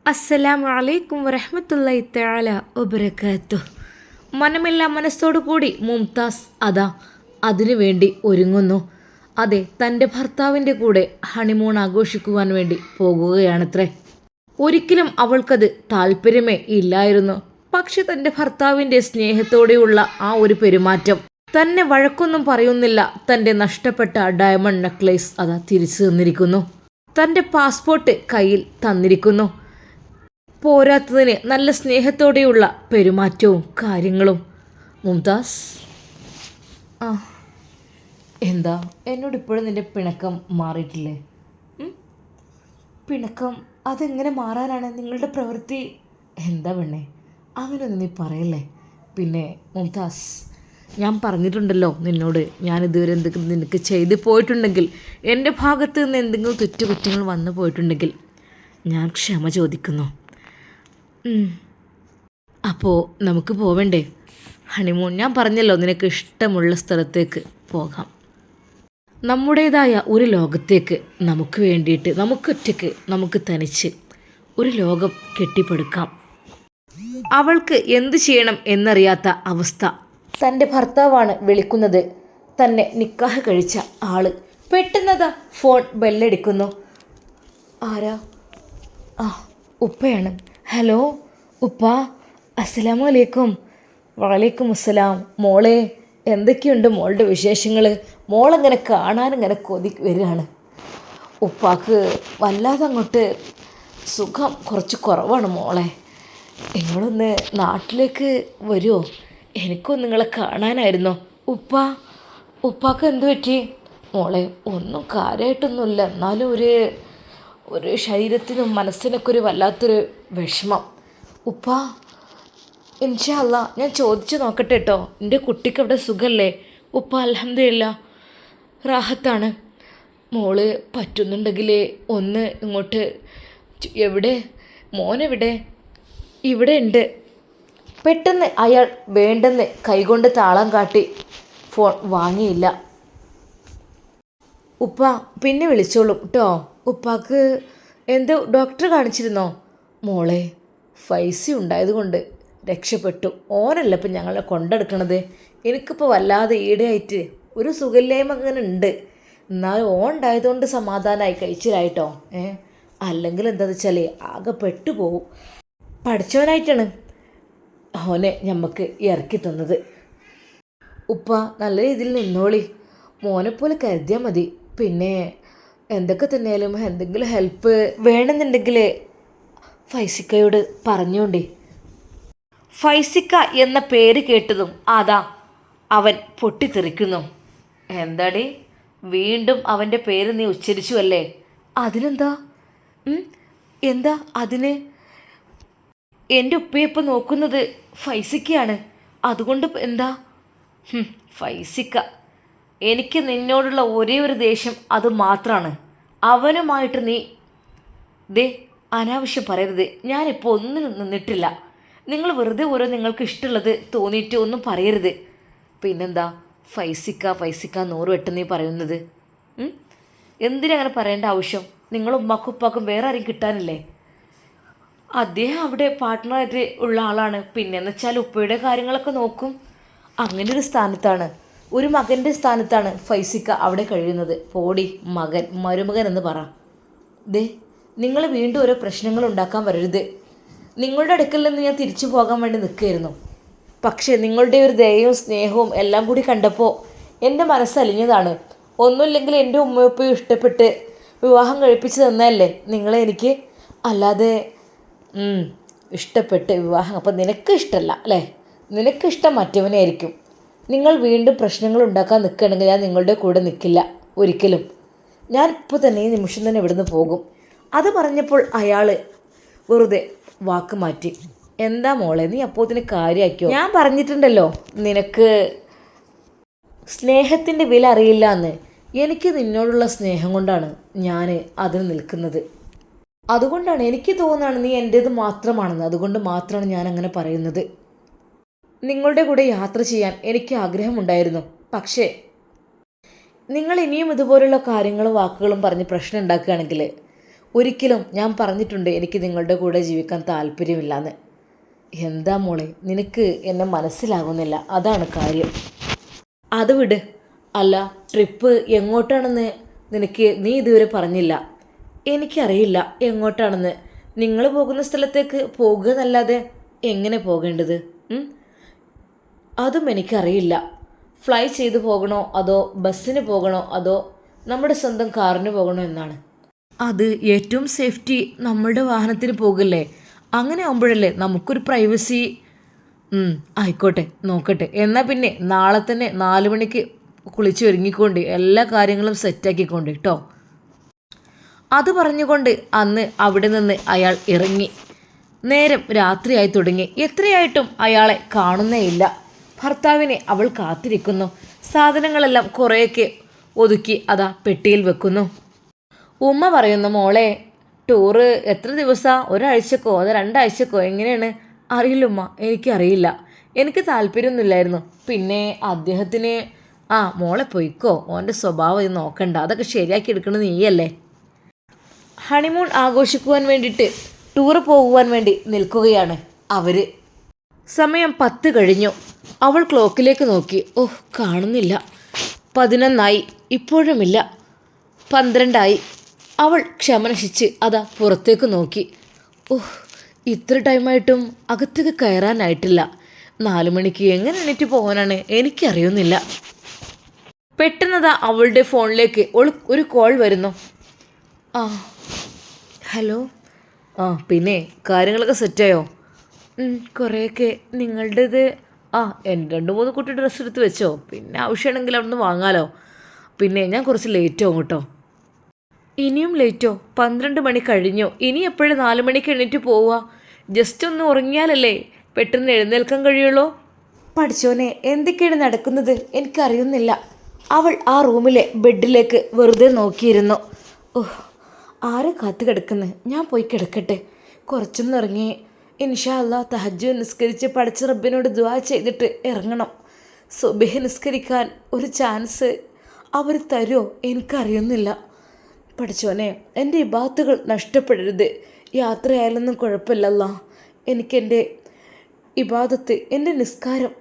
അസ്സലാമു അലൈക്കും വറഹ്മത്തുള്ളാഹി തആല വബറകാതുഹു. മനമില്ല മനസ്സോടു കൂടി മുംതാസ് അതിനു വേണ്ടി ഒരുങ്ങുന്നു. അതെ, തൻ്റെ ഭർത്താവിൻ്റെ കൂടെ ഹണിമൂൺ ആഘോഷിക്കുവാൻ വേണ്ടി പോകുകയാണത്രേ. ഒരിക്കലും അവൾക്കത് താല്പര്യമേ ഇല്ലായിരുന്നു. പക്ഷെ തൻ്റെ ഭർത്താവിൻ്റെ സ്നേഹത്തോടെയുള്ള ആ ഒരു പെരുമാറ്റം, തന്നെ വഴക്കൊന്നും പറയുന്നില്ല. തൻ്റെ നഷ്ടപ്പെട്ട ഡയമണ്ട് നെക്ലേസ് തിരിച്ചു തന്നിരിക്കുന്നു. തൻ്റെ പാസ്പോർട്ട് കയ്യിൽ തന്നിരിക്കുന്നു. പോരാത്തതിന് നല്ല സ്നേഹത്തോടെയുള്ള പെരുമാറ്റവും കാര്യങ്ങളും. മുംതാസ്, എന്താ എന്നോട് ഇപ്പോഴും നിൻ്റെ പിണക്കം മാറിയിട്ടില്ലേ? പിണക്കം അതെങ്ങനെ മാറാനാണ്? നിങ്ങളുടെ പ്രവൃത്തി എന്താ പെണ്ണേ, അങ്ങനെയൊന്നും നീ പറയല്ലേ. പിന്നെ മുംതാസ്, ഞാൻ പറഞ്ഞിട്ടുണ്ടല്ലോ നിന്നോട്, ഞാനിതുവരെ എന്തെങ്കിലും നിനക്ക് ചെയ്തു പോയിട്ടുണ്ടെങ്കിൽ, എൻ്റെ ഭാഗത്ത് നിന്ന് എന്തെങ്കിലും തെറ്റുകുറ്റങ്ങൾ വന്നു പോയിട്ടുണ്ടെങ്കിൽ ഞാൻ ക്ഷമ ചോദിക്കുന്നു. അപ്പോൾ നമുക്ക് പോവണ്ടേ ഹണിമൂൺ? ഞാൻ പറഞ്ഞല്ലോ, നിനക്ക് ഇഷ്ടമുള്ള സ്ഥലത്തേക്ക് പോകാം. നമ്മുടേതായ ഒരു ലോകത്തേക്ക് നമുക്ക് വേണ്ടിയിട്ട്, നമുക്കൊറ്റയ്ക്ക്, നമുക്ക് തനിച്ച് ഒരു ലോകം കെട്ടിപ്പടുക്കാം. അവൾക്ക് എന്ത് ചെയ്യണം എന്നറിയാത്ത അവസ്ഥ. തൻ്റെ ഭർത്താവാണ് വിളിക്കുന്നത്, തന്നെ നിക്കാഹ് കഴിച്ച ആള്. പെട്ടെന്നതാ ഫോൺ ബെല്ലടിക്കുന്നു. ആരാ? ഉപ്പയാണ്. ഹലോ ഉപ്പ, അസ്സലാമു അലൈക്കും. വലൈക്കും അസ്സലാം. മോളെ, എന്തൊക്കെയുണ്ട് മോളുടെ വിശേഷങ്ങൾ? മോളങ്ങനെ കാണാനിങ്ങനെ കൊതി വരികയാണ്. ഉപ്പാക്ക് വല്ലാതെ അങ്ങോട്ട് സുഖം കുറച്ച് കുറവാണ് മോളെ. നിങ്ങളൊന്ന് നാട്ടിലേക്ക് വരുമോ? എനിക്കൊന്ന് നിങ്ങളെ കാണാനായിരുന്നോ. ഉപ്പാക്ക് എന്ത് പറ്റി മോളെ? ഒന്നും കാര്യമായിട്ടൊന്നുമില്ല, എന്നാലും ഒരു ശരീരത്തിനും മനസ്സിനൊക്കെ ഒരു വല്ലാത്തൊരു വിഷമം. ഇൻഷാ അല്ലാ ഞാൻ ചോദിച്ചു നോക്കട്ടെ കേട്ടോ. എൻ്റെ കുട്ടിക്ക് അവിടെ സുഖമല്ലേ? അൽഹംദുലില്ലാ റാഹത്താണ്. മോള് പറ്റുന്നുണ്ടെങ്കിൽ ഒന്ന് ഇങ്ങോട്ട്. എവിടെ മോനെവിടെ? ഇവിടെ ഉണ്ട്. പെട്ടെന്ന് അയാൾ വേണ്ടെന്ന് കൈകൊണ്ട് താളം കാട്ടി ഫോൺ വാങ്ങിയില്ല. പിന്നെ വിളിച്ചോളും കേട്ടോ. ഉപ്പാക്ക് എന്ത് ഡോക്ടറെ കാണിച്ചിരുന്നോ? മോളെ, പൈസ ഉണ്ടായതുകൊണ്ട് രക്ഷപ്പെട്ടു. ഓനല്ല ഇപ്പം ഞങ്ങളെ കൊണ്ടെടുക്കണത്. എനിക്കിപ്പോൾ വല്ലാതെ ഈടെയായിട്ട് ഒരു സുഖമില്ലായ്മ അങ്ങനെ ഉണ്ട്. എന്നാലും ഓൻ ഉണ്ടായതുകൊണ്ട് സമാധാനമായി, കഴിച്ചിലായിട്ടോ. അല്ലെങ്കിൽ എന്താണെന്ന് വെച്ചാൽ ആകെ പെട്ടുപോകും. പഠിച്ചവനായിട്ടാണ് ഓനെ ഞമ്മക്ക് ഇറക്കി തന്നത്. നല്ല രീതിയിൽ നിന്നോളി, മോനെപ്പോലെ കരുതിയാൽ മതി. പിന്നെ എന്തൊക്കെ തന്നെയാലും എന്തെങ്കിലും ഹെൽപ്പ് വേണമെന്നുണ്ടെങ്കിൽ ഫൈസിക്കയോട് പറഞ്ഞോണ്ടേ. ഫൈസിക്ക എന്ന പേര് കേട്ടതും അവൻ പൊട്ടിത്തെറിക്കുന്നു. എന്താടി, വീണ്ടും അവൻ്റെ പേര് നീ ഉച്ചരിച്ചു അല്ലേ? അതിനെന്താ? എന്താ അതിന്? എൻ്റെ ഉപ്പയപ്പം നോക്കുന്നത് ഫൈസിക്കയാണ്, അതുകൊണ്ട് എന്താ? ഫൈസിക്ക, എനിക്ക് നിന്നോടുള്ള ഒരേ ഒരു ദേഷ്യം അത് മാത്രമാണ്. അവനുമായിട്ട് നീ അനാവശ്യം പറയരുത്. ഞാനിപ്പോൾ ഒന്നിനും നിന്നിട്ടില്ല. നിങ്ങൾ വെറുതെ ഓരോ നിങ്ങൾക്ക് ഇഷ്ടമുള്ളത് തോന്നിയിട്ട് ഒന്നും പറയരുത്. പിന്നെന്താ ഫൈസിക്ക 100 വട്ടം നീ പറയുന്നത്? എന്തിനങ്ങനെ പറയേണ്ട ആവശ്യം? നിങ്ങൾ ഉമ്മാക്കും ഉപ്പാക്കും വേറെ ആരും കിട്ടാനില്ലേ? അദ്ദേഹം അവിടെ പാർട്ട്ണറായിട്ട് ഉള്ള ആളാണ്. പിന്നെന്ന് വെച്ചാൽ ഉപ്പയുടെ കാര്യങ്ങളൊക്കെ നോക്കും. അങ്ങനെ ഒരു സ്ഥാനത്താണ്, ഒരു മകൻ്റെ സ്ഥാനത്താണ് ഫൈസിക്ക അവിടെ കഴിയുന്നത്. പോടി മരുമകൻ എന്ന് പറ. നിങ്ങൾ വീണ്ടും ഓരോ പ്രശ്നങ്ങൾ ഉണ്ടാക്കാൻ വരരുത്. നിങ്ങളുടെ അടുക്കൽ നിന്ന് ഞാൻ തിരിച്ചു പോകാൻ വേണ്ടി നിൽക്കുകയായിരുന്നു. പക്ഷേ നിങ്ങളുടെ ഒരു ദയവും സ്നേഹവും എല്ലാം കൂടി കണ്ടപ്പോൾ എൻ്റെ മനസ്സലിഞ്ഞതാണ്. ഒന്നുമില്ലെങ്കിൽ എൻ്റെ ഉമ്മയപ്പയും ഇഷ്ടപ്പെട്ട് വിവാഹം കഴിപ്പിച്ച് തന്നതല്ലേ നിങ്ങളെ എനിക്ക്. അല്ലാതെ ഇഷ്ടപ്പെട്ട് വിവാഹം, അപ്പം നിനക്ക് ഇഷ്ടമല്ല അല്ലേ? നിനക്കിഷ്ടം മറ്റവനായിരിക്കും. നിങ്ങൾ വീണ്ടും പ്രശ്നങ്ങൾ ഉണ്ടാക്കാൻ നിൽക്കുകയാണെങ്കിൽ ഞാൻ നിങ്ങളുടെ കൂടെ നിൽക്കില്ല ഒരിക്കലും. ഞാൻ ഇപ്പോൾ തന്നെ ഈ നിമിഷം തന്നെ ഇവിടുന്ന് പോകും. അത് പറഞ്ഞപ്പോൾ അയാൾ വെറുതെ വാക്ക് മാറ്റി. എന്താ മോളെ, നീ അപ്പോഴത്തിന് കാര്യമാക്കിയോ? ഞാൻ പറഞ്ഞിട്ടുണ്ടല്ലോ നിനക്ക് സ്നേഹത്തിൻ്റെ വില അറിയില്ല എന്ന്. എനിക്ക് നിന്നോടുള്ള സ്നേഹം കൊണ്ടാണ് ഞാൻ അതിന് നിൽക്കുന്നത്. അതുകൊണ്ടാണ് എനിക്ക് തോന്നുകയാണ് നീ എൻ്റേത് മാത്രമാണെന്ന്. അതുകൊണ്ട് മാത്രമാണ് ഞാൻ അങ്ങനെ പറയുന്നത്. നിങ്ങളുടെ കൂടെ യാത്ര ചെയ്യാൻ എനിക്ക് ആഗ്രഹമുണ്ടായിരുന്നു. പക്ഷേ നിങ്ങൾ ഇനിയും ഇതുപോലുള്ള കാര്യങ്ങളും വാക്കുകളും പറഞ്ഞ് പ്രശ്നം ഉണ്ടാക്കുകയാണെങ്കിൽ ഒരിക്കലും ഞാൻ പറഞ്ഞിട്ടുണ്ട് എനിക്ക് നിങ്ങളുടെ കൂടെ ജീവിക്കാൻ താല്പര്യമില്ലാന്ന്. എന്താ മോളെ, നിനക്ക് എന്നെ മനസ്സിലാകുന്നില്ല, അതാണ് കാര്യം. അത് വിട്. അല്ല, ട്രിപ്പ് എങ്ങോട്ടാണെന്ന് നീ ഇതുവരെ പറഞ്ഞില്ല. എനിക്കറിയില്ല എങ്ങോട്ടാണെന്ന്. നിങ്ങൾ പോകുന്ന സ്ഥലത്തേക്ക് പോകുക എന്നല്ലാതെ എങ്ങനെ പോകേണ്ടത്? അതും എനിക്കറിയില്ല. ഫ്ലൈ ചെയ്ത് പോകണോ അതോ ബസ്സിന് പോകണോ അതോ നമ്മുടെ സ്വന്തം കാറിന് പോകണോ എന്നാണ്. അത് ഏറ്റവും സേഫ്റ്റി നമ്മളുടെ വാഹനത്തിന് പോകില്ലേ? അങ്ങനെ ആകുമ്പോഴല്ലേ നമുക്കൊരു പ്രൈവസി. ആയിക്കോട്ടെ, നോക്കട്ടെ. എന്നാൽ പിന്നെ നാളെ തന്നെ 4 മണിക്ക് കുളിച്ച് ഒരുങ്ങിക്കൊണ്ട് എല്ലാ കാര്യങ്ങളും സെറ്റാക്കിക്കൊണ്ട് കേട്ടോ. അത് പറഞ്ഞുകൊണ്ട് അന്ന് അവിടെ നിന്ന് അയാൾ ഇറങ്ങി. നേരം രാത്രിയായി തുടങ്ങി. എത്രയായിട്ടും അയാളെ കാണുന്നേയില്ല. ഭർത്താവിനെ അവൾ കാത്തിരിക്കുന്നു. സാധനങ്ങളെല്ലാം കുറേയൊക്കെ ഒതുക്കി അതാ പെട്ടിയിൽ വെക്കുന്നു. ഉമ്മ പറയുന്നു, മോളെ ടൂറ് എത്ര ദിവസമാണ്? ഒരാഴ്ചക്കോ അതോ 2 ആഴ്ചക്കോ എങ്ങനെയാണ്? അറിയില്ലുമ്മ, എനിക്കറിയില്ല. എനിക്ക് താല്പര്യമൊന്നുമില്ലായിരുന്നു. പിന്നെ അദ്ദേഹത്തിന് മോളെ പൊയ്ക്കോ, ഓൻ്റെ സ്വഭാവം ഇത് നോക്കണ്ട, അതൊക്കെ ശരിയാക്കി എടുക്കുന്നത് നീയല്ലേ. ഹണിമൂൺ ആഘോഷിക്കുവാൻ വേണ്ടിയിട്ട് ടൂറ് പോകുവാൻ വേണ്ടി നിൽക്കുകയാണ് അവർ. സമയം 10 കഴിഞ്ഞു. അവൾ ക്ലോക്കിലേക്ക് നോക്കി. കാണുന്നില്ല. 11 ഇപ്പോഴുമില്ല. 12 അവൾ ക്ഷമനശിച്ച് അതാ പുറത്തേക്ക് നോക്കി. ഇത്ര ടൈമായിട്ടും അകത്തേക്ക് കയറാനായിട്ടില്ല. 4 മണിക്ക് എങ്ങനെ എണീറ്റ് പോകാനാണ് എനിക്കറിയുന്നില്ല. പെട്ടെന്നതാ അവളുടെ ഫോണിലേക്ക് ഒരു കോൾ വരുന്നു. ഹലോ. പിന്നെ കാര്യങ്ങളൊക്കെ സെറ്റായോ? കുറേയൊക്കെ. നിങ്ങളുടേത്? എൻ്റെ 2-3 കുട്ടി ഡ്രസ്സ് എടുത്ത് വെച്ചോ, പിന്നെ ആവശ്യമാണെങ്കിൽ അവിടെ നിന്ന് വാങ്ങാലോ. പിന്നെ ഞാൻ കുറച്ച് ലേറ്റ് ആവും കേട്ടോ. ഇനിയും ലേറ്റോ? 12 മണി കഴിഞ്ഞു. ഇനി എപ്പോഴും 4 മണിക്ക് എണീറ്റ് പോവുക? ജസ്റ്റ് ഒന്ന് ഉറങ്ങിയാലല്ലേ പെട്ടെന്ന് എഴുന്നേൽക്കാൻ കഴിയുള്ളൂ. പഠിച്ചോനെ, എന്തൊക്കെയാണ് നടക്കുന്നത് എനിക്കറിയുന്നില്ല. അവൾ ആ റൂമിലെ ബെഡിലേക്ക് വെറുതെ നോക്കിയിരുന്നു. ആരെ കാത്തു കിടക്കുന്നു? ഞാൻ പോയി കിടക്കട്ടെ. കുറച്ചൊന്നും ഇറങ്ങി ഇൻഷാ അല്ലാ തഹജ്ജുദ് നിസ്കരിച്ച് പഠിച്ച റബ്ബിനോട് ദുആ ചെയ്തിട്ട് ഇറങ്ങണം. സുബ്ഹി നിസ്കരിക്കാൻ ഒരു ചാൻസ് അവർ തരുമോ എനിക്കറിയുന്നില്ല. പഠിച്ചോനെ, എൻ്റെ ഇബാത്തുകൾ നഷ്ടപ്പെടരുത്. യാത്രയായാലൊന്നും കുഴപ്പമില്ലല്ലോ. എനിക്കെൻ്റെ ഇബാദത്ത്, എൻ്റെ നിസ്കാരം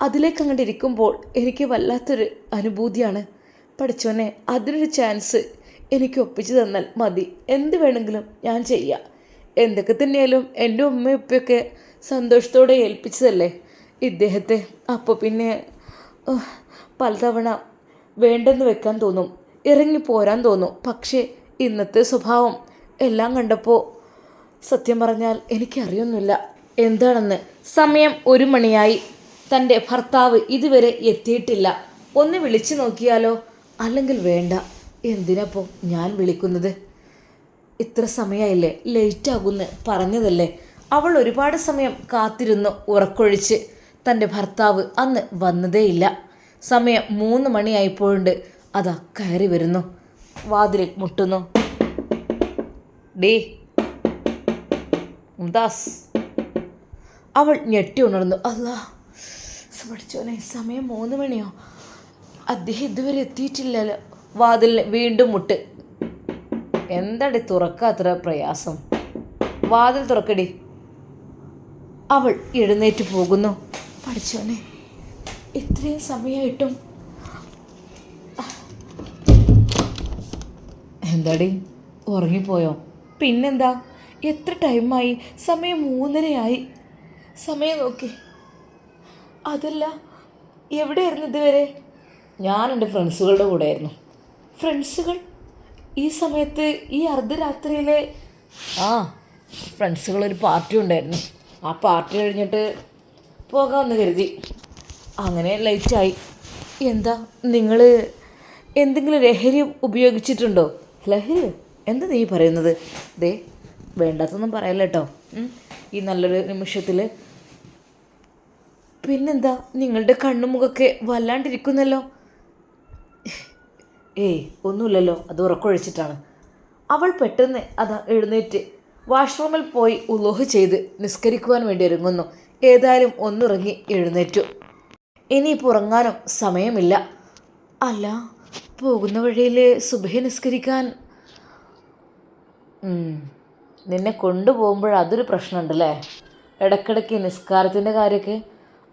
അതിലേക്ക് അങ്ങോട്ട് ഇരിക്കുമ്പോൾ എനിക്ക് വല്ലാത്തൊരു അനുഭൂതിയാണ്. പഠിച്ചോനെ, അതിനൊരു ചാൻസ് എനിക്ക് ഒപ്പിച്ചു തന്നാൽ മതി. എന്ത് വേണമെങ്കിലും ഞാൻ ചെയ്യാം. എന്തൊക്കെ തന്നെയാലും എൻ്റെ ഉമ്മയും ഉപ്പയൊക്കെ സന്തോഷത്തോടെ ഏൽപ്പിച്ചതല്ലേ ഇദ്ദേഹത്തെ. അപ്പോൾ പിന്നെ പലതവണ വേണ്ടെന്ന് വെക്കാൻ തോന്നും, ഇറങ്ങിപ്പോരാൻ തോന്നും. പക്ഷേ ഇന്നത്തെ സ്വഭാവം എല്ലാം കണ്ടപ്പോൾ സത്യം പറഞ്ഞാൽ എനിക്കറിയൊന്നുമില്ല എന്താണെന്ന്. സമയം 1 മണിയായി. തൻ്റെ ഭർത്താവ് ഇതുവരെ എത്തിയിട്ടില്ല. ഒന്ന് വിളിച്ചു നോക്കിയാലോ? അല്ലെങ്കിൽ വേണ്ട, എന്തിനപ്പോൾ ഞാൻ വിളിക്കുന്നത്? ഇത്ര സമയമായില്ലേ, ലേറ്റാകുമെന്ന് പറഞ്ഞതല്ലേ. അവൾ ഒരുപാട് സമയം കാത്തിരുന്നു ഉറക്കൊഴിച്ച്. തൻ്റെ ഭർത്താവ് അന്ന് വന്നതേയില്ല. സമയം 3 മണിയായപ്പോഴുണ്ട് അതാ കയറി വരുന്നു. വാതിലിൽ മുട്ടുന്നു. ഡേ മുംതാസ്. അവൾ ഞെട്ടി ഉണർന്നു. അല്ലാ പഠിച്ചോനെ, സമയം 3 മണിയോ? അദ്ദേഹം ഇതുവരെ എത്തിയിട്ടില്ലല്ലോ. വാതിലിന് വീണ്ടും മുട്ട്. എന്താടി തുറക്കാത്ര പ്രയാസം? വാതിൽ തുറക്കടി. അവൾ എഴുന്നേറ്റ് പോകുന്നു. പഠിച്ചോനെ, ഇത്രയും സമയമായിട്ടും. എന്താടി, ഉറങ്ങിപ്പോയോ? പിന്നെന്താ, എത്ര ടൈമായി? സമയം 3:30. സമയം നോക്കി. അതല്ല, എവിടെയായിരുന്നു ഇതുവരെ? ഞാൻ എൻ്റെ ഫ്രണ്ട്സുകളുടെ കൂടെ ആയിരുന്നു. ഫ്രണ്ട്സുകൾ? ഈ സമയത്ത്, ഈ അർദ്ധരാത്രിയിലെ? ഫ്രണ്ട്സുകളൊരു പാർട്ടി ഉണ്ടായിരുന്നു. ആ പാർട്ടി കഴിഞ്ഞിട്ട് പോകാമെന്ന് കരുതി. അങ്ങനെ ലേറ്റായി. എന്താ, നിങ്ങൾ എന്തെങ്കിലും ലഹരി ഉപയോഗിച്ചിട്ടുണ്ടോ? ലഹരി? എന്താ നീ പറയുന്നത്? ദേ, വേണ്ടാത്തൊന്നും പറയല്ല കേട്ടോ ഈ നല്ലൊരു നിമിഷത്തിൽ. പിന്നെന്താ, നിങ്ങളുടെ കണ്ണുമുഖമൊക്കെ വല്ലാണ്ടിരിക്കുന്നല്ലോ. ഒന്നുമില്ലല്ലോ, അത് ഉറക്കൊഴിച്ചിട്ടാണ്. അവൾ പെട്ടെന്ന് അതാ എഴുന്നേറ്റ് വാഷ്റൂമിൽ പോയി ഉളൂഹ് ചെയ്ത് നിസ്കരിക്കുവാൻ വേണ്ടി ഒരുങ്ങുന്നു. ഏതായാലും ഒന്നുറങ്ങി എഴുന്നേറ്റു. ഇനിയിപ്പോൾ ഉറങ്ങാനും സമയമില്ല. അല്ല, പോകുന്ന വഴിയിൽ സുബ്ഹി നിസ്കരിക്കാൻ ഉം. നിന്നെ കൊണ്ടുപോകുമ്പോൾ അതൊരു പ്രശ്നമുണ്ടല്ലേ? ഇടയ്ക്കിടയ്ക്ക് നിസ്കാരത്തിൻ്റെ കാര്യമൊക്കെ.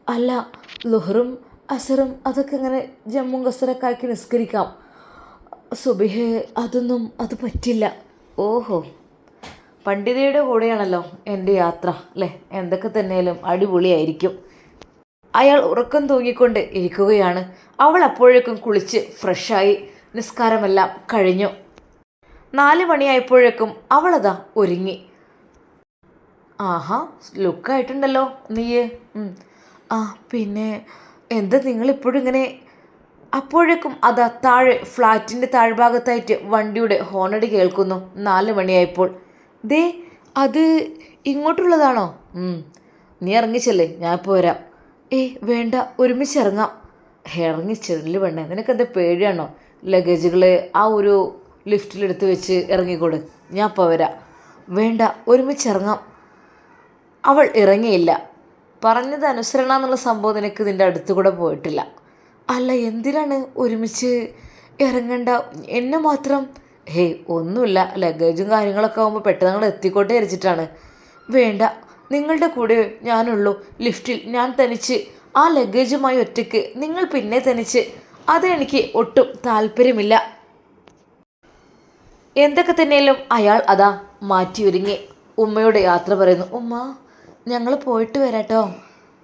അല്ല, ലുഹറും അസറും അതൊക്കെ ഇങ്ങനെ ജമ്മും കസറൊക്കെ ആക്കി നിസ്കരിക്കാം. സുബിഹ് അതൊന്നും അത് പറ്റില്ല. ഓഹോ, പണ്ഡിതയുടെ കൂടെയാണല്ലോ എൻ്റെ യാത്ര അല്ലേ? എന്തൊക്കെ തന്നെയാലും അടിപൊളിയായിരിക്കും. അയാൾ ഉറക്കം തൂങ്ങിക്കൊണ്ട് ഇരിക്കുകയാണ്. അവൾ അപ്പോഴേക്കും കുളിച്ച് ഫ്രഷായി. നിസ്കാരമെല്ലാം കഴിഞ്ഞു. 4 മണിയായപ്പോഴേക്കും അവളതാ ഒരുങ്ങി. ആഹാ, ലുക്കായിട്ടുണ്ടല്ലോ നീയ്. ആ പിന്നെ എന്താ നിങ്ങളിപ്പോഴും ഇങ്ങനെ? അപ്പോഴേക്കും അതാ താഴെ ഫ്ലാറ്റിൻ്റെ താഴ്ഭാഗത്തായിട്ട് വണ്ടിയുടെ ഹോണടി കേൾക്കുന്നു. 4 മണിയായപ്പോൾ. ദേ, അത് ഇങ്ങോട്ടുള്ളതാണോ? നീ ഇറങ്ങിച്ചല്ലേ, ഞാൻ ഇപ്പോൾ വരാം. വേണ്ട, ഒരുമിച്ച് ഇറങ്ങാം. ഇറങ്ങിച്ചെല്ലു വേണ്ടേ, നിനക്കെന്താ പേടിയാണോ? ലഗേജുകൾ ആ ഒരു ലിഫ്റ്റിലെടുത്ത് വെച്ച് ഇറങ്ങിക്കൂട്, ഞാൻ ഇപ്പോൾ വരാം. വേണ്ട, ഒരുമിച്ച് ഇറങ്ങാം. അവൾ ഇറങ്ങിയില്ല. പറഞ്ഞത് അനുസരണ എന്നുള്ള സംഭവം നിനക്ക് നിൻ്റെ അടുത്തുകൂടെ പോയിട്ടില്ല. അല്ല, എന്തിനാണ് ഒരുമിച്ച് ഇറങ്ങണ്ട? എന്നെ മാത്രം? ഒന്നുമില്ല, ലഗേജും കാര്യങ്ങളൊക്കെ ആകുമ്പോൾ പെട്ടെന്ന് നിങ്ങൾ എത്തിക്കോട്ടെ വിചാരിച്ചിട്ടാണ്. വേണ്ട, നിങ്ങളുടെ കൂടെ ഞാനുള്ളൂ ലിഫ്റ്റിൽ. ഞാൻ തനിച്ച് ആ ലഗേജുമായി ഒറ്റയ്ക്ക്, നിങ്ങൾ പിന്നെ തനിച്ച്, അതെനിക്ക് ഒട്ടും താല്പര്യമില്ല. എന്തൊക്കെ തന്നെയാലും അയാൾ അതാ മാറ്റി ഒരുങ്ങി ഉമ്മയോട് യാത്ര പറയുന്നു. ഉമ്മ, ഞങ്ങൾ പോയിട്ട് വരാട്ടോ.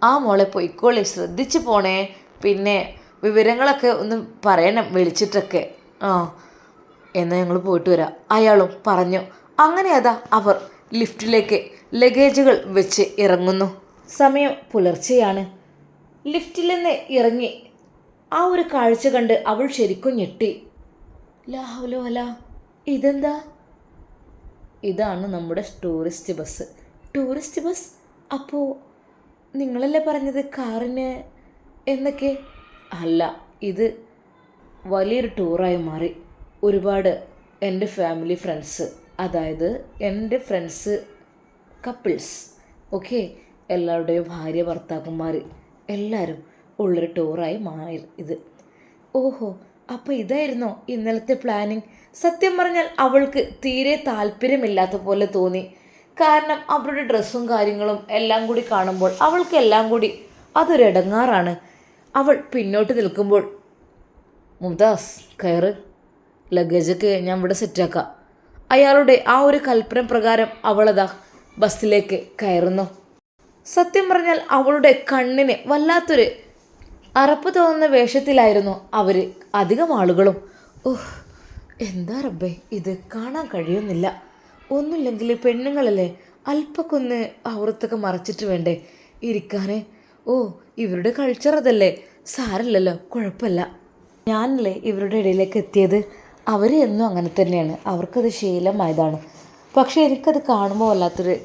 ആ മോളെ പൊയ്ക്കോളി, ശ്രദ്ധിച്ച് പോണേ. പിന്നെ വിവരങ്ങളൊക്കെ ഒന്ന് പറയണം വിളിച്ചിട്ടൊക്കെ. എന്നാൽ ഞങ്ങൾ പോയിട്ട് വരാം, അയാളും പറഞ്ഞു. അങ്ങനെ അതാ അവർ ലിഫ്റ്റിലേക്ക് ലഗേജുകൾ വെച്ച് ഇറങ്ങുന്നു. സമയം പുലർച്ചെയാണ്. ലിഫ്റ്റിൽ നിന്ന് ഇറങ്ങി ആ ഒരു കാഴ്ച കണ്ട് അവൾ ശരിക്കും ഞെട്ടി. ലാഹുലോ അല, ഇതെന്താ? ഇതാണ് നമ്മുടെ ടൂറിസ്റ്റ് ബസ്. Tourist bus? അപ്പോൾ നിങ്ങളല്ലേ പറഞ്ഞത് കാറിന് എന്നൊക്കെ? അല്ല, ഇത് വലിയൊരു ടൂറായി മാറി. ഒരുപാട് എൻ്റെ ഫാമിലി ഫ്രണ്ട്സ്, അതായത് എൻ്റെ ഫ്രണ്ട്സ് കപ്പിൾസ്, ഓക്കെ, എല്ലാവരുടെയും ഭാര്യ ഭർത്താക്കന്മാർ എല്ലാവരും ഉള്ളൊരു ടൂറായി മാറി ഇത്. ഓഹോ, അപ്പോൾ ഇതായിരുന്നോ ഇന്നലത്തെ പ്ലാനിങ്? സത്യം പറഞ്ഞാൽ അവൾക്ക് തീരെ താല്പര്യമില്ലാത്ത പോലെ തോന്നി. കാരണം അവരുടെ ഡ്രസ്സും കാര്യങ്ങളും എല്ലാം കൂടി കാണുമ്പോൾ അവൾക്ക് എല്ലാം കൂടി അതൊരിടങ്ങാറാണ്. അവൾ പിന്നോട്ട് നിൽക്കുമ്പോൾ, മുംതാസ് കയറ്, ലഗേജൊക്കെ ഞാൻ ഇവിടെ സെറ്റാക്കാം. അയാളുടെ ആ ഒരു കൽപ്പന പ്രകാരം അവളതാ ബസ്സിലേക്ക് കയറുന്നു. സത്യം പറഞ്ഞാൽ അവളുടെ കണ്ണിന് വല്ലാത്തൊരു അറപ്പ് തോന്നുന്ന വേഷത്തിലായിരുന്നു അവർ അധികം ആളുകളും. ഓഹ്, എന്താ റബ്ബേ, ഇത് കാണാൻ കഴിയുന്നില്ല. ഒന്നുമില്ലെങ്കിൽ പെണ്ണുങ്ങളല്ലേ, അല്പക്കൊന്ന് അവർത്തൊക്കെ മറച്ചിട്ട് വേണ്ടേ ഇരിക്കാൻ? ഇവരുടെ കൾച്ചർ അതല്ലേ, സാരമില്ലല്ലോ, കുഴപ്പമില്ല. ഞാനല്ലേ ഇവരുടെ ഇടയിലേക്ക് എത്തിയത്. അവർ എന്നും അങ്ങനെ തന്നെയാണ്, അവർക്കത് ശീലമായതാണ്. പക്ഷേ എനിക്കത് കാണുമ്പോൾ വല്ലാത്തൊരു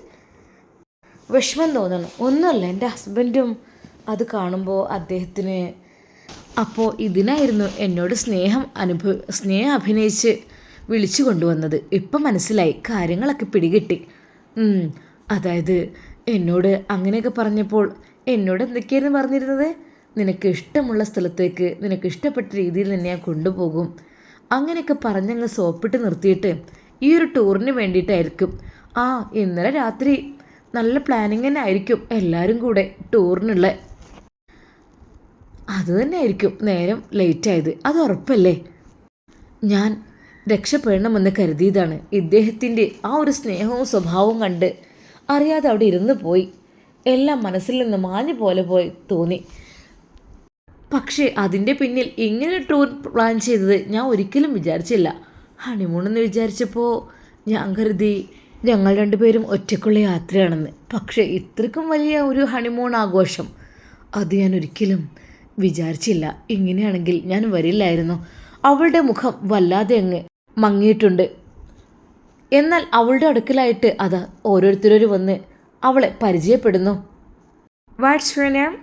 വിഷമം തോന്നണം. ഒന്നുമല്ല, എൻ്റെ ഹസ്ബൻഡും അത് കാണുമ്പോൾ അദ്ദേഹത്തിന് അപ്പോൾ ഇതിനായിരുന്നു എന്നോട് സ്നേഹം അഭിനയിച്ച് വിളിച്ചു കൊണ്ടുവന്നത്. ഇപ്പം മനസ്സിലായി, കാര്യങ്ങളൊക്കെ പിടികിട്ടി. അതായത് എന്നോട് അങ്ങനെയൊക്കെ പറഞ്ഞപ്പോൾ എന്നോട് എന്തൊക്കെയായിരുന്നു പറഞ്ഞിരുന്നത്? നിനക്ക് ഇഷ്ടമുള്ള സ്ഥലത്തേക്ക് നിനക്ക് ഇഷ്ടപ്പെട്ട രീതിയിൽ തന്നെ ഞാൻ കൊണ്ടുപോകും, അങ്ങനെയൊക്കെ പറഞ്ഞങ്ങ് സോപ്പിട്ട് നിർത്തിയിട്ട് ഈ ഒരു ടൂറിന് വേണ്ടിയിട്ടായിരിക്കും. ഇന്നലെ രാത്രി നല്ല പ്ലാനിങ് തന്നെ ആയിരിക്കും എല്ലാവരും കൂടെ ടൂറിനുള്ള. അതുതന്നെ ആയിരിക്കും നേരം ലേറ്റായത്, അത് ഉറപ്പല്ലേ? ഞാൻ രക്ഷപ്പെടണമെന്ന് കരുതിയതാണ്. ഇദ്ദേഹത്തിൻ്റെ ആ ഒരു സ്നേഹവും സ്വഭാവവും കണ്ട് അറിയാതെ അവിടെ ഇരുന്ന് പോയി. എല്ലാം മനസ്സിൽ നിന്ന് മാഞ്ഞു പോലെ പോയി തോന്നി. പക്ഷേ അതിൻ്റെ പിന്നിൽ ഇങ്ങനെ ടൂർ പ്ലാൻ ചെയ്തത് ഞാൻ ഒരിക്കലും വിചാരിച്ചില്ല. ഹണിമൂണെന്ന് വിചാരിച്ചപ്പോൾ ഞാൻ കരുതി ഞങ്ങൾ രണ്ടുപേരും ഒറ്റയ്ക്കുള്ള യാത്രയാണെന്ന്. പക്ഷേ ഇത്രയ്ക്കും വലിയ ഒരു ഹണിമൂൺ ആഘോഷം അത് ഞാൻ ഒരിക്കലും വിചാരിച്ചില്ല. ഇങ്ങനെയാണെങ്കിൽ ഞാൻ വരില്ലായിരുന്നു. അവളുടെ മുഖം വല്ലാതെ അങ്ങ് മങ്ങിയിട്ടുണ്ട്. എന്നാൽ അവളുടെ അടുക്കലായിട്ട് അതാ ഓരോരുത്തരും വന്ന് അവളെ പരിചയപ്പെടുന്നു. What's your name?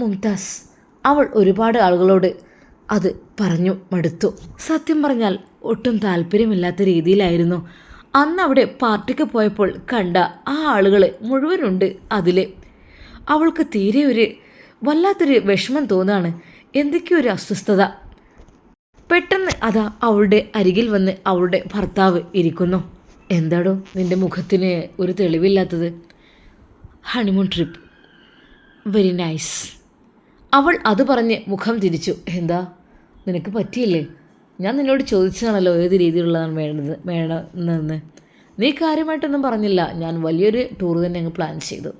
മുംതാസ്. അവൾ ഒരുപാട് ആളുകളോട് അത് പറഞ്ഞു മടുത്തു. സത്യം പറഞ്ഞാൽ ഒട്ടും താല്പര്യമില്ലാത്ത രീതിയിലായിരുന്നു അന്ന് അവിടെ പാർട്ടിക്ക് പോയപ്പോൾ കണ്ട ആ ആളുകൾ മുഴുവനുണ്ട് അതിൽ. അവൾക്ക് തീരെ വല്ലാത്തൊരു വിഷമം തോന്നാണ്, എന്തൊക്കെയോ ഒരു അസ്വസ്ഥത. പെട്ടെന്ന് അതാ അവളുടെ അരികിൽ വന്ന് അവളുടെ ഭർത്താവ് ഇരിക്കുന്നു. എന്താടോ നിൻ്റെ മുഖത്തിന് ഒരു തെളിവില്ലാത്തത്? Honeymoon trip very nice. അവൾ അത് പറഞ്ഞ് മുഖം തിരിച്ചു. എന്താ നിനക്ക് പറ്റിയില്ലേ? ഞാൻ നിന്നോട് ചോദിച്ചതാണല്ലോ ഏത് രീതിയിലുള്ളതാണ് വേണമെന്ന്. നീ കാര്യമായിട്ടൊന്നും പറഞ്ഞില്ല. ഞാൻ വലിയൊരു ടൂർ തന്നെ അങ്ങ് പ്ലാൻ ചെയ്തു.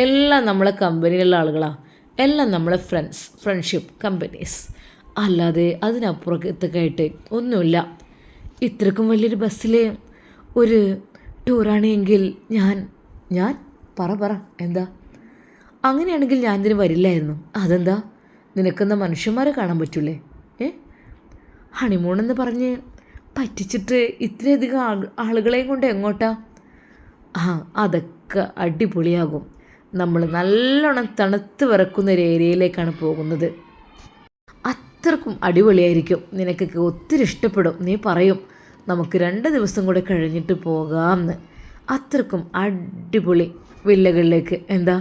എല്ലാം നമ്മളെ കമ്പനിയിലുള്ള ആളുകളാണ്, എല്ലാം നമ്മളെ ഫ്രണ്ട്ഷിപ്പ് കമ്പനീസ്, അല്ലാതെ അതിനപ്പുറത്തേക്കായിട്ട് ഒന്നുമില്ല. ഇത്രക്കും വലിയൊരു ബസ്സിൽ ഒരു ടൂറാണ് എങ്കിൽ ഞാൻ പറ എന്താ? അങ്ങനെയാണെങ്കിൽ ഞാൻ ഇതിന് വരില്ലായിരുന്നു. അതെന്താ? നിനക്കെന്താ മനുഷ്യന്മാരെ കാണാൻ പറ്റൂലേ? ഹണിമൂണെന്ന് പറഞ്ഞ് പറ്റിച്ചിട്ട് ഇത്രയധികം ആളുകളെയും കൊണ്ട് എങ്ങോട്ടാ? അതൊക്കെ അടിപൊളിയാകും. നമ്മൾ നല്ലോണം തണുത്ത് വിറക്കുന്ന ഒരു ഏരിയയിലേക്കാണ് പോകുന്നത്. അത്രക്കും അടിപൊളിയായിരിക്കും. നിനക്കൊക്കെ ഒത്തിരി ഇഷ്ടപ്പെടും. നീ പറയും നമുക്ക് 2 ദിവസം കൂടെ കഴിഞ്ഞിട്ട് പോകാമെന്ന്. അത്രക്കും അടിപൊളി വില്ലകളിലേക്ക്. എന്താ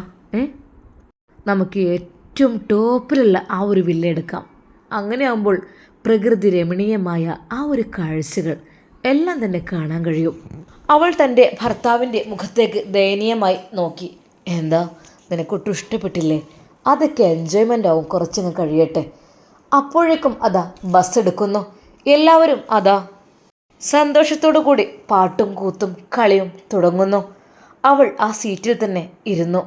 നമുക്ക് ഏറ്റവും ടോപ്പിലുള്ള ആ ഒരു വില്ല എടുക്കാം. അങ്ങനെയാകുമ്പോൾ പ്രകൃതി രമണീയമായ ആ ഒരു കാഴ്ചകൾ എല്ലാം തന്നെ കാണാൻ കഴിയും. അവൾ തൻ്റെ ഭർത്താവിൻ്റെ മുഖത്തേക്ക് ദയനീയമായി നോക്കി. എന്താ നിനക്കൊട്ടും ഇഷ്ടപ്പെട്ടില്ലേ? അതൊക്കെ എൻജോയ്മെൻ്റ് ആവും, കുറച്ചങ്ങ് കഴിയട്ടെ. അപ്പോഴേക്കും അതാ ബസ് എടുക്കുന്നു. എല്ലാവരും അതാ സന്തോഷത്തോടു കൂടി പാട്ടും കൂത്തും കളിയും തുടങ്ങുന്നു. അവൾ ആ സീറ്റിൽ തന്നെ ഇരുന്നു.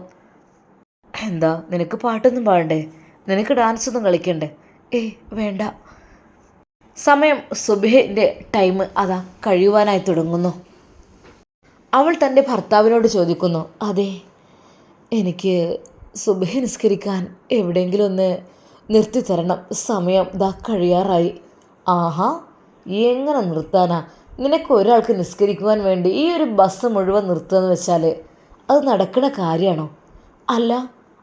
എന്താ നിനക്ക് പാട്ടൊന്നും പാടണ്ടേ? നിനക്ക് ഡാൻസൊന്നും കളിക്കണ്ടേ? വേണ്ട. സമയം സുബഹിൻ്റെ ടൈം അതാ കഴിയുവാനായി തുടങ്ങുന്നു. അവൾ തൻ്റെ ഭർത്താവിനോട് ചോദിക്കുന്നു, അതെ എനിക്ക് സുബഹി നിസ്കരിക്കാൻ എവിടെയെങ്കിലും ഒന്ന് നിർത്തിത്തരണം, സമയം ദാ കഴിയാറായി. ആഹാ, എങ്ങനെ നിർത്താനാ? നിനക്ക് ഒരാൾക്ക് നിസ്കരിക്കുവാൻ വേണ്ടി ഈ ഒരു ബസ് മുഴുവൻ നിർത്തുകയെന്ന് വെച്ചാൽ അത് നടക്കുന്ന കാര്യമാണോ? അല്ല,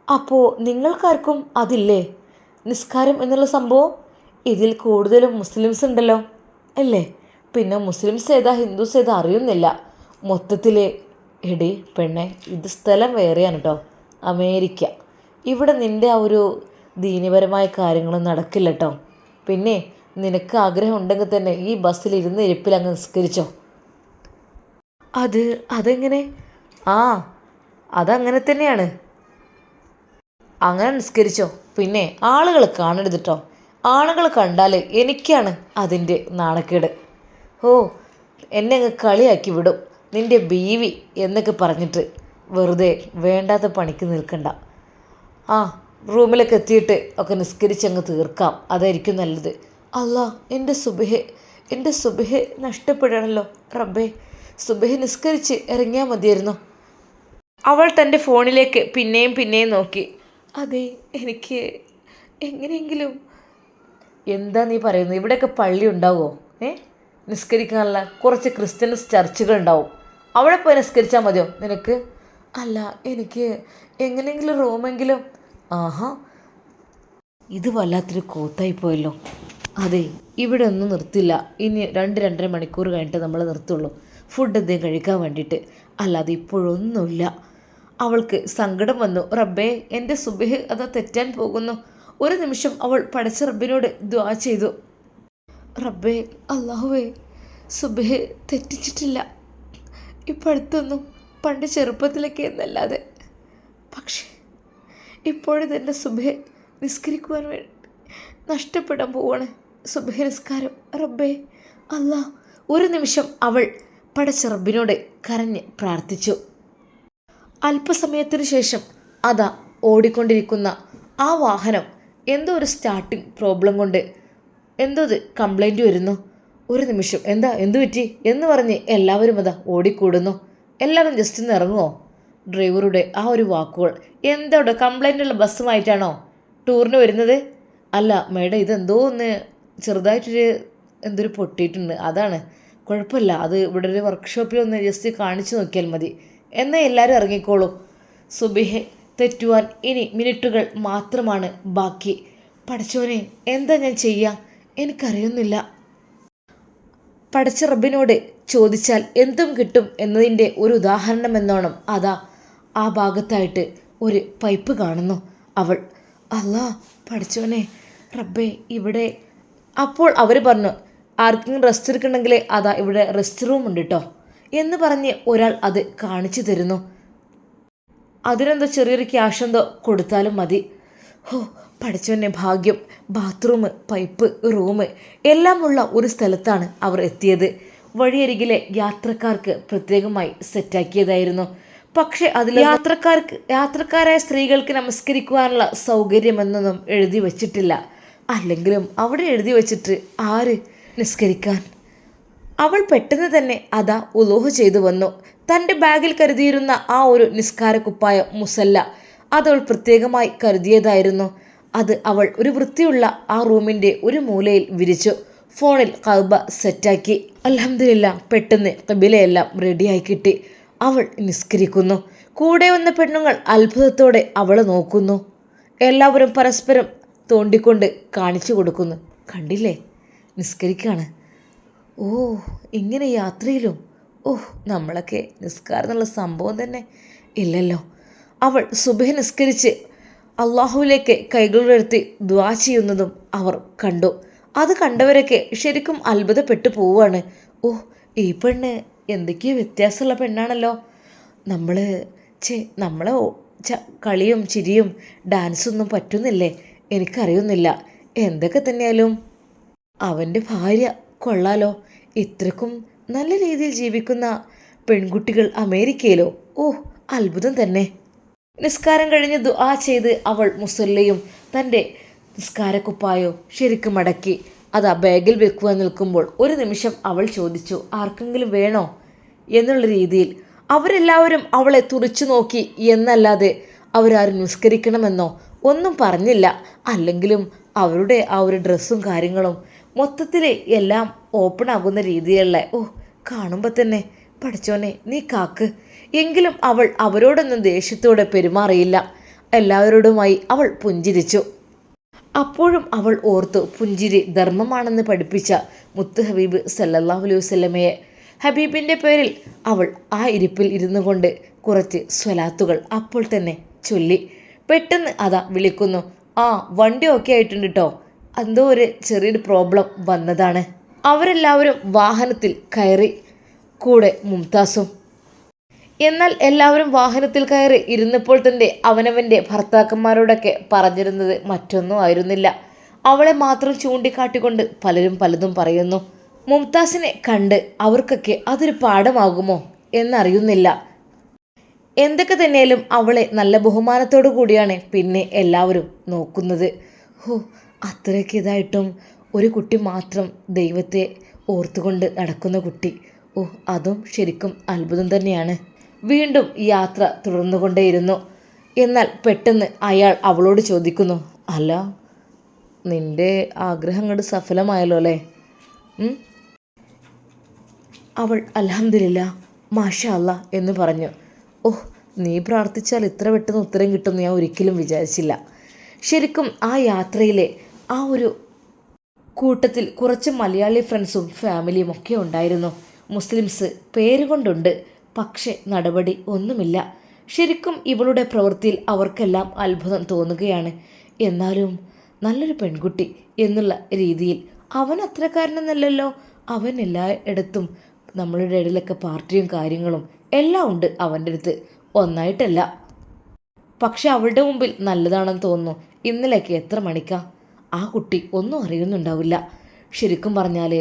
അപ്പോൾ നിങ്ങൾക്കാർക്കും അതില്ലേ നിസ്കാരം എന്നുള്ള സംഭവം? ഇതിൽ കൂടുതലും മുസ്ലിംസ് ഉണ്ടല്ലോ അല്ലേ? പിന്നെ മുസ്ലിംസ് ഏതാ ഹിന്ദുസ് ഏതാ അറിയുന്നില്ല. മൊത്തത്തിൽ എടി പെണ്ണെ, ഇത് സ്ഥലം വേറെയാണ് കേട്ടോ, അമേരിക്ക. ഇവിടെ നിൻ്റെ ആ ഒരു ദീനപരമായ കാര്യങ്ങളൊന്നും നടക്കില്ല കേട്ടോ. പിന്നെ നിനക്ക് ആഗ്രഹം ഉണ്ടെങ്കിൽ തന്നെ ഈ ബസ്സിൽ ഇരുന്ന് ഇരിപ്പിൽ അങ്ങ് നിസ്കരിച്ചോ. അതെങ്ങനെ? അതങ്ങനെ തന്നെയാണ്. അങ്ങനെ നിസ്കരിച്ചോ. പിന്നെ ആളുകൾ കാണരുത് കേട്ടോ. ആളുകൾ കണ്ടാൽ എനിക്കാണ് അതിൻ്റെ നാണക്കേട്. എന്നെ അങ്ങ് കളിയാക്കി വിടും നിൻ്റെ ബീവി എന്നൊക്കെ പറഞ്ഞിട്ട്. വെറുതെ വേണ്ടാത്ത പണിക്ക് നിൽക്കണ്ട. റൂമിലൊക്കെ എത്തിയിട്ട് ഒക്കെ നിസ്കരിച്ചങ്ങ് തീർക്കാം, അതായിരിക്കും നല്ലത്. അല്ലാ, എൻ്റെ സുബഹെ നഷ്ടപ്പെടണല്ലോ റബ്ബേ. സുബഹി നിസ്കരിച്ച് ഇറങ്ങിയാൽ മതിയായിരുന്നു. അവൾ തൻ്റെ ഫോണിലേക്ക് പിന്നെയും നോക്കി. അതെ, എനിക്ക് എങ്ങനെയെങ്കിലും. എന്താ നീ പറയുന്നത്? ഇവിടെയൊക്കെ പള്ളി ഉണ്ടാവുമോ? നിസ്കരിക്കാനുള്ള കുറച്ച് ക്രിസ്ത്യൻസ് ചർച്ചുകൾ ഉണ്ടാവും, അവിടെ പോയി നിസ്കരിച്ചാൽ മതിയോ നിനക്ക്? അല്ല, എനിക്ക് എങ്ങനെയെങ്കിലും റൂമെങ്കിലും. ഇത് വല്ലാത്തൊരു കൂത്തായി പോയല്ലോ. അതെ, ഇവിടെ ഒന്നും നിർത്തില്ല. ഇനി 2-2.5 മണിക്കൂർ കഴിഞ്ഞിട്ട് നമ്മൾ നിർത്തുള്ളൂ, ഫുഡ് എന്തെങ്കിലും കഴിക്കാൻ വേണ്ടിയിട്ട്. അല്ലാതെ ഇപ്പോഴൊന്നുമില്ല. അവൾക്ക് സങ്കടം വന്നു. റബ്ബേ, എൻ്റെ സുബഹ് അതാ തെറ്റാൻ പോകുന്നു. ഒരു നിമിഷം അവൾ പടച്ച റബ്ബിനോട് ദുആ ചെയ്തു. റബ്ബേ, അല്ലാഹുവേ, സുബഹ് തെറ്റിച്ചിട്ടില്ല ഇപ്പോഴത്തൊന്നും, പണ്ട് ചെറുപ്പത്തിലൊക്കെ എന്നല്ലാതെ. പക്ഷേ ഇപ്പോഴിതെൻ്റെ സുബഹ് നിസ്കരിക്കുവാൻ വേണ്ടി നഷ്ടപ്പെടാൻ പോവാണ്. സുബഹ് നിസ്കാരം. റബ്ബേ, അല്ലാ. ഒരു നിമിഷം അവൾ പടച്ച റബ്ബിനോട് കരഞ്ഞ് പ്രാർത്ഥിച്ചു. അല്പസമയത്തിന് ശേഷം അതാ ഓടിക്കൊണ്ടിരിക്കുന്ന ആ വാഹനം എന്തോ ഒരു സ്റ്റാർട്ടിങ് പ്രോബ്ലം കൊണ്ട് എന്തോ ഇത് കംപ്ലൈൻറ്റ് വരുന്നു. ഒരു നിമിഷം എന്തു പറ്റി എന്ന് പറഞ്ഞ് എല്ലാവരും അതാ ഓടിക്കൂടുന്നു. എല്ലാവരും ജസ്റ്റ് ഒന്ന് ഇറങ്ങുമോ? ഡ്രൈവറുടെ ആ ഒരു വാക്കുകൾ. എന്തോടെ കംപ്ലൈൻറ്റുള്ള ബസ്സുമായിട്ടാണോ ടൂറിന് വരുന്നത്? അല്ല മേഡം, ഇതെന്തോ ഒന്ന് ചെറുതായിട്ടൊരു എന്തൊരു പൊട്ടിയിട്ടുണ്ട്, അതാണ്. കുഴപ്പമില്ല, അത് ഇവിടെ ഒരു വർക്ക്ഷോപ്പിൽ ഒന്ന് ജസ്റ്റ് കാണിച്ചു നോക്കിയാൽ മതി. എന്നാൽ എല്ലാവരും ഇറങ്ങിക്കോളൂ. സുബഹ് തെറ്റുവാൻ ഇനി മിനിറ്റുകൾ മാത്രമാണ് ബാക്കി. പടച്ചോനെ, എന്താ ഞാൻ ചെയ്യുക? എനിക്കറിയുന്നില്ല. പടച്ച റബ്ബിനോട് ചോദിച്ചാൽ എന്തും കിട്ടും എന്നതിൻ്റെ ഒരു ഉദാഹരണം എന്നോണം അതാ ആ ഭാഗത്തായിട്ട് ഒരു പൈപ്പ് കാണുന്നു അവൾ. അല്ലാ, പടച്ചോനെ റബ്ബേ, ഇവിടെ. അപ്പോൾ അവർ പറഞ്ഞു, ആർക്കെങ്കിലും റെസ്റ്റ് എടുക്കണമെങ്കിൽ അതാ ഇവിടെ റെസ്റ്റ് റൂം ഉണ്ട് കേട്ടോ. എന്ന് പറഞ്ഞ് ഒരാൾ അത് കാണിച്ചു തരുന്നു. അതിനെന്തോ ചെറിയൊരു ക്യാഷ് എന്തോ കൊടുത്താലും മതി. ഹോ പഠിച്ചവൻ്റെ ഭാഗ്യം. ബാത്റൂം, പൈപ്പ്, റൂം എല്ലാമുള്ള ഒരു സ്ഥലത്താണ് അവർ എത്തിയത്. വഴിയരികിലെ യാത്രക്കാർക്ക് പ്രത്യേകമായി സെറ്റാക്കിയതായിരുന്നു. പക്ഷെ അതിൽ യാത്രക്കാരായ സ്ത്രീകൾക്ക് നമസ്കരിക്കുവാനുള്ള സൗകര്യമെന്നൊന്നും എഴുതി വച്ചിട്ടില്ല. അല്ലെങ്കിലും അവിടെ എഴുതി വച്ചിട്ട് ആര് നിസ്കരിക്കാൻ? അവൾ പെട്ടെന്ന് തന്നെ അതാ ഉളൂഹ് ചെയ്തു വന്നു. തൻ്റെ ബാഗിൽ കരുതിയിരുന്ന ആ ഒരു നിസ്കാരക്കുപ്പായ മുസല്ല അതവൾ പ്രത്യേകമായി കരുതിയതായിരുന്നു. അത് അവൾ ഒരു വൃത്തിയുള്ള ആ റൂമിൻ്റെ ഒരു മൂലയിൽ വിരിച്ചു. ഫോണിൽ കഅബ സെറ്റാക്കി. അൽഹംദുലില്ലാ, പെട്ടെന്ന് ഖിബിലയെല്ലാം റെഡിയായി കിട്ടി. അവൾ നിസ്കരിക്കുന്നു. കൂടെ വന്ന പെണ്ണുങ്ങൾ അത്ഭുതത്തോടെ അവളെ നോക്കുന്നു. എല്ലാവരും പരസ്പരം തോണ്ടിക്കൊണ്ട് കാണിച്ചു കൊടുക്കുന്നു. കണ്ടില്ലേ, നിസ്കരിക്കുകയാണ്. ഓ, ഇങ്ങനെ യാത്രയിലും നമ്മളൊക്കെ നിസ്കാരം എന്നുള്ള സംഭവം തന്നെ ഇല്ലല്ലോ. അവൾ സുബഹി നിസ്കരിച്ച് അള്ളാഹുവിലേക്ക് കൈകളുയർത്തി ദുആ ചെയ്യുന്നതും അവർ കണ്ടു. അത് കണ്ടവരൊക്കെ ശരിക്കും അത്ഭുതപ്പെട്ടു പോവുകയാണ്. ഈ പെണ്ണ് എന്തൊക്കെയോ വ്യത്യാസമുള്ള പെണ്ണാണല്ലോ. നമ്മളെ കളിയും ചിരിയും ഡാൻസൊന്നും പറ്റുന്നില്ലേ? എനിക്കറിയുന്നില്ല. എന്തൊക്കെ തന്നെയാലും അവൻ്റെ ഭാര്യ കൊള്ളാലോ. ഇത്രക്കും നല്ല രീതിയിൽ ജീവിക്കുന്ന പെൺകുട്ടികൾ അമേരിക്കയിലോ? അത്ഭുതം തന്നെ. നിസ്കാരം കഴിഞ്ഞ് ദുആ ചെയ്ത് അവൾ മുസല്ലയും തൻ്റെ നിസ്കാരക്കുപ്പായോ ശരിക്കും മടക്കി അത് ആ ബാഗിൽ വെക്കുവാൻ നിൽക്കുമ്പോൾ ഒരു നിമിഷം അവൾ ചോദിച്ചു, ആർക്കെങ്കിലും വേണോ എന്നുള്ള രീതിയിൽ. അവരെല്ലാവരും അവളെ തുറിച്ചു നോക്കി എന്നല്ലാതെ അവരാരും നിസ്കരിക്കണമെന്നോ ഒന്നും പറഞ്ഞില്ല. അല്ലെങ്കിലും അവരുടെ ആ ഒരു ഡ്രസ്സും കാര്യങ്ങളും മൊത്തത്തിൽ എല്ലാം ഓപ്പൺ ആകുന്ന രീതിയിലുള്ള കാണുമ്പോൾ തന്നെ പഠിച്ചോനെ നീ കാക്ക്. എങ്കിലും അവൾ അവരോടൊന്നും ദേഷ്യത്തോടെ പെരുമാറിയില്ല. എല്ലാവരോടുമായി അവൾ പുഞ്ചിരിച്ചു. അപ്പോഴും അവൾ ഓർത്തു, പുഞ്ചിരി ധർമ്മമാണെന്ന് പഠിപ്പിച്ച മുത്ത് ഹബീബ് സല്ലല്ലാഹു അലൈഹി വസല്ലമയെ. ഹബീബിൻ്റെ പേരിൽ അവൾ ആ ഇരിപ്പിൽ ഇരുന്നു കൊണ്ട് കുറച്ച് സ്വലാത്തുകൾ അപ്പോൾ തന്നെ ചൊല്ലി. പെട്ടെന്ന് അതാ വിളിക്കുന്നു, വണ്ടി ഓക്കെ ആയിട്ടുണ്ട് കേട്ടോ, എന്തോ ഒരു ചെറിയൊരു പ്രോബ്ലം വന്നതാണ്. അവരെല്ലാവരും വാഹനത്തിൽ കയറി, കൂടെ മുംതാസും. എന്നാൽ എല്ലാവരും വാഹനത്തിൽ കയറി ഇരുന്നപ്പോൾ തന്നെ അവനവൻ്റെ ഭർത്താക്കന്മാരോടൊക്കെ പറഞ്ഞിരുന്നത് മറ്റൊന്നും ആയിരുന്നില്ല. അവളെ മാത്രം ചൂണ്ടിക്കാട്ടിക്കൊണ്ട് പലരും പലതും പറയുന്നു. മുംതാസിനെ കണ്ട് അവർക്കൊക്കെ അതൊരു പാഠമാകുമോ എന്നറിയുന്നില്ല. എന്തൊക്കെ തന്നെയാലും അവളെ നല്ല ബഹുമാനത്തോടു കൂടിയാണ് പിന്നെ എല്ലാവരും നോക്കുന്നത്. അത്രയ്ക്ക് ഇതായിട്ടും ഒരു കുട്ടി മാത്രം ദൈവത്തെ ഓർത്തുകൊണ്ട് നടക്കുന്ന കുട്ടി. അതും ശരിക്കും അത്ഭുതം തന്നെയാണ്. വീണ്ടും യാത്ര തുടർന്നുകൊണ്ടേയിരുന്നു. എന്നാൽ പെട്ടെന്ന് അയാൾ അവളോട് ചോദിക്കുന്നു, അല്ല, നിൻ്റെ ആഗ്രഹങ്ങൾ സഫലമായല്ലോ അല്ലേ? അവൾ അൽഹംദുലില്ലാ, മാഷാ അല്ലാ എന്ന് പറഞ്ഞു. നീ പ്രാർത്ഥിച്ചാൽ ഇത്ര പെട്ടെന്ന് ഉത്തരം കിട്ടുമെന്ന് ഞാൻ ഒരിക്കലും വിചാരിച്ചില്ല. ശരിക്കും ആ യാത്രയിലെ ആ ഒരു കൂട്ടത്തിൽ കുറച്ച് മലയാളി ഫ്രണ്ട്സും ഫാമിലിയും ഒക്കെ ഉണ്ടായിരുന്നു. മുസ്ലിംസ് പേരുകൊണ്ടുണ്ട്, പക്ഷേ നടപടി ഒന്നുമില്ല. ശരിക്കും ഇവളുടെ പ്രവൃത്തിയിൽ അവർക്കെല്ലാം അത്ഭുതം തോന്നുകയാണ്. എന്നാലും നല്ലൊരു പെൺകുട്ടി എന്നുള്ള രീതിയിൽ അവൻ അത്രക്കാരനൊന്നല്ലല്ലോ. അവൻ എല്ലായിടത്തും നമ്മളുടെ ഇടയിലൊക്കെ പാർട്ടിയും കാര്യങ്ങളും എല്ലാം ഉണ്ട് അവൻ്റെ അടുത്ത്, ഒന്നായിട്ടല്ല. പക്ഷെ അവളുടെ മുമ്പിൽ നല്ലതാണെന്ന് തോന്നുന്നു. ഇന്നലെയൊക്കെ എത്ര മണിക്കാ? ആ കുട്ടി ഒന്നും അറിയുന്നുണ്ടാവില്ല. ശരിക്കും പറഞ്ഞാൽ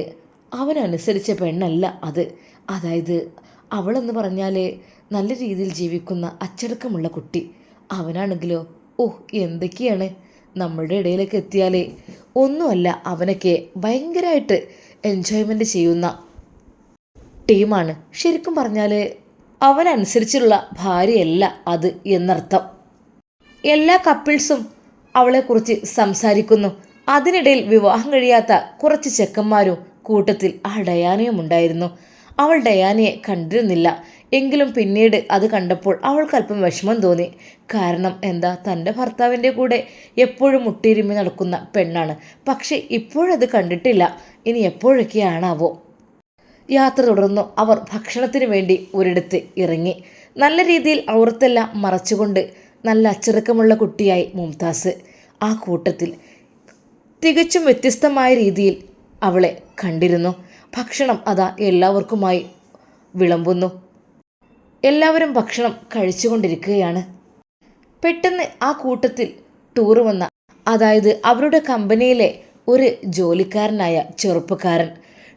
അവനനുസരിച്ച പെണ്ണല്ല അത്. അതായത് അവളെന്ന് പറഞ്ഞാൽ നല്ല രീതിയിൽ ജീവിക്കുന്ന അച്ചടക്കമുള്ള കുട്ടി. അവനാണെങ്കിലോ എന്തൊക്കെയാണ്. നമ്മളുടെ ഇടയിലേക്ക് എത്തിയാൽ ഒന്നുമല്ല, അവനൊക്കെ ഭയങ്കരമായിട്ട് എൻജോയ്മെൻറ്റ് ചെയ്യുന്ന ടീമാണ്. ശരിക്കും പറഞ്ഞാൽ അവനനുസരിച്ചുള്ള ഭാര്യയല്ല അത് എന്നർത്ഥം. എല്ലാ കപ്പിൾസും അവളെക്കുറിച്ച് സംസാരിക്കുന്നു. അതിനിടയിൽ വിവാഹം കഴിയാത്ത കുറച്ച് ചെക്കന്മാരും കൂട്ടത്തിൽ ആ ഡയാനയും ഉണ്ടായിരുന്നു. അവൾ ഡയാനയെ കണ്ടിരുന്നില്ല. എങ്കിലും പിന്നീട് അത് കണ്ടപ്പോൾ അവൾക്കല്പം വിഷമം തോന്നി. കാരണം എന്താ, തൻ്റെ ഭർത്താവിൻ്റെ കൂടെ എപ്പോഴും മുട്ടിയിരുമി നടക്കുന്ന പെണ്ണാണ്. പക്ഷേ ഇപ്പോഴത് കണ്ടിട്ടില്ല. ഇനി എപ്പോഴൊക്കെയാണാവോ. യാത്ര തുടർന്നു. അവർ ഭക്ഷണത്തിന് വേണ്ടി ഒരിടത്ത് ഇറങ്ങി. നല്ല രീതിയിൽ ഔറത്തെല്ലാം മറച്ചുകൊണ്ട് നല്ല അച്ചടക്കമുള്ള കുട്ടിയായി മുംതാസ്. ആ കൂട്ടത്തിൽ തികച്ചും വ്യത്യസ്തമായ രീതിയിൽ അവളെ കണ്ടിരുന്നു. ഭക്ഷണം അതാ എല്ലാവർക്കുമായി വിളമ്പുന്നു. എല്ലാവരും ഭക്ഷണം കഴിച്ചുകൊണ്ടിരിക്കുകയാണ്. പെട്ടെന്ന് ആ കൂട്ടത്തിൽ ടൂറ് വന്ന, അതായത് അവരുടെ കമ്പനിയിലെ ഒരു ജോലിക്കാരനായ ചെറുപ്പക്കാരൻ,